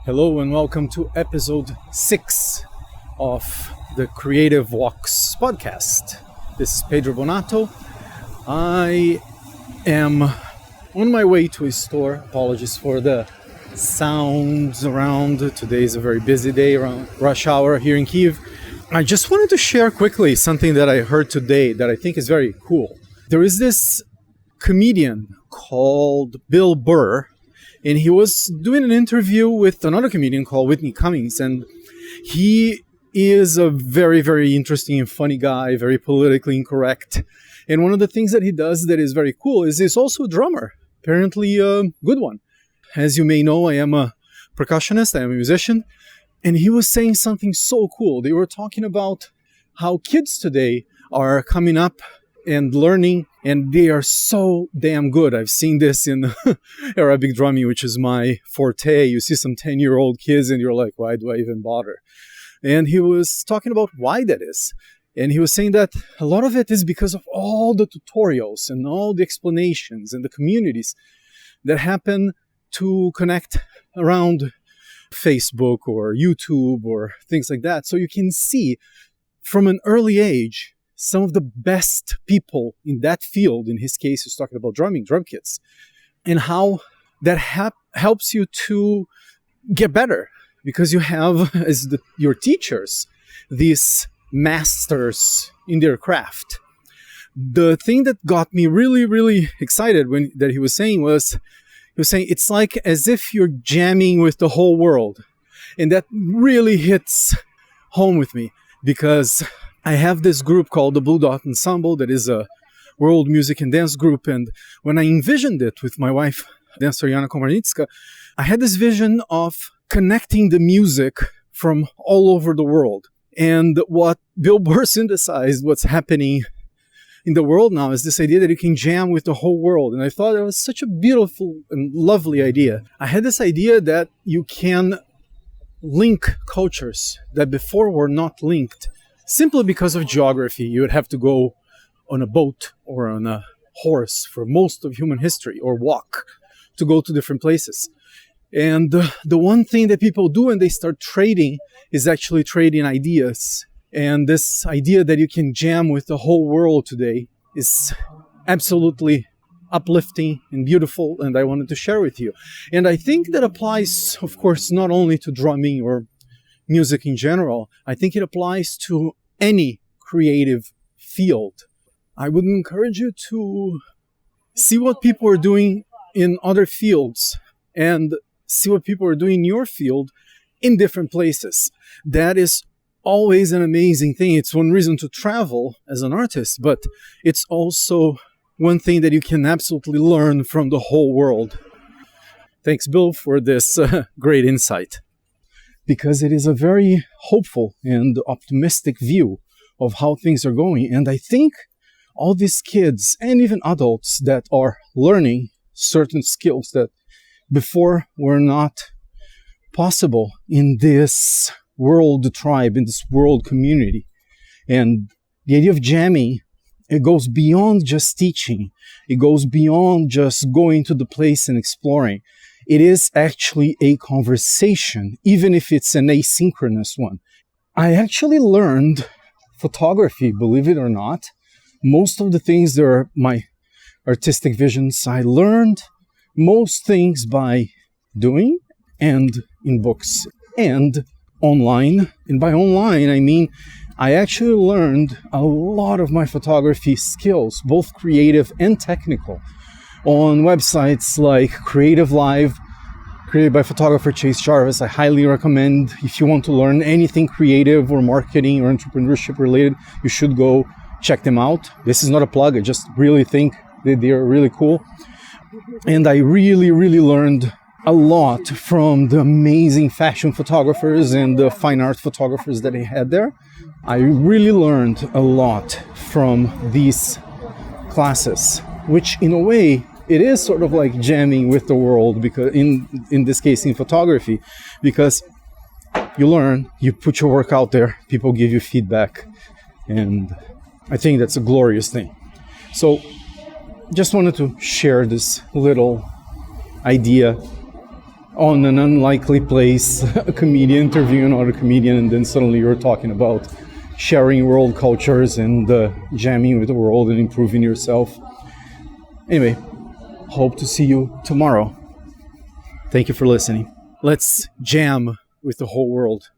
Hello and welcome to episode 6 of the Creative Walks podcast. This is Pedro Bonatto. I am on my way to a store. Apologies for the sounds around. Today is a very busy day around rush hour here in Kyiv. I just wanted to share quickly something that I heard today that I think is very cool. There is this comedian called Bill Burr, and he was doing an interview with another comedian called Whitney Cummings, and he is a very, very interesting and funny guy, very politically incorrect. And one of the things that he does that is very cool is he's also a drummer, apparently a good one. As you may know, I am a percussionist, I am a musician, and he was saying something so cool. They were talking about how kids today are coming up and learning, and they are so damn good. I've seen this in Arabic drumming, which is my forte. You see some 10-year-old kids and you're like, why do I even bother? And he was talking about why that is. And he was saying that a lot of it is because of all the tutorials and all the explanations and the communities that happen to connect around Facebook or YouTube or things like that. So you can see from an early age some of the best people in that field. In his case, he's talking about drumming, drum kits, and how that helps you to get better because you have, as your teachers, these masters in their craft. The thing that got me really, really excited that he was saying it's like as if you're jamming with the whole world. And that really hits home with me because I have this group called the Blue Dot Ensemble that is a world music and dance group. And when I envisioned it with my wife, dancer Yana Komarnitska, I had this vision of connecting the music from all over the world. And what Bill Burr synthesized, what's happening in the world now, is this idea that you can jam with the whole world. And I thought it was such a beautiful and lovely idea. I had this idea that you can link cultures that before were not linked. Simply because of geography, you would have to go on a boat or on a horse for most of human history, or walk to go to different places. And the one thing that people do when they start trading is actually trading ideas. And this idea that you can jam with the whole world today is absolutely uplifting and beautiful, and I wanted to share with you. And I think that applies, of course, not only to drumming or music in general. I think it applies to any creative field. I would encourage you to see what people are doing in other fields and see what people are doing in your field in different places. That is always an amazing thing. It's one reason to travel as an artist, but it's also one thing that you can absolutely learn from the whole world. Thanks, Bill, for this great insight, because it is a very hopeful and optimistic view of how things are going. And I think all these kids and even adults that are learning certain skills that before were not possible in this world tribe, in this world community. And the idea of jamming, it goes beyond just teaching. It goes beyond just going to the place and exploring. It is actually a conversation, even if it's an asynchronous one. I actually learned photography, believe it or not. Most of the things that are my artistic visions, I learned most things by doing and in books and online. And by online, I mean I actually learned a lot of my photography skills, both creative and technical, on websites like Creative Live, created by photographer Chase Jarvis. I highly recommend, if you want to learn anything creative or marketing or entrepreneurship related, you should go check them out. This is not a plug, I just really think that they're really cool. And I really, really learned a lot from the amazing fashion photographers and the fine art photographers that I had there. I really learned a lot from these classes, which in a way, it is sort of like jamming with the world, because in this case, in photography, because you learn, you put your work out there, people give you feedback, and I think that's a glorious thing. So just wanted to share this little idea on an unlikely place, a comedian interviewing another comedian, and then suddenly you're talking about sharing world cultures and jamming with the world and improving yourself. Anyway, hope to see you tomorrow. Thank you for listening. Let's jam with the whole world.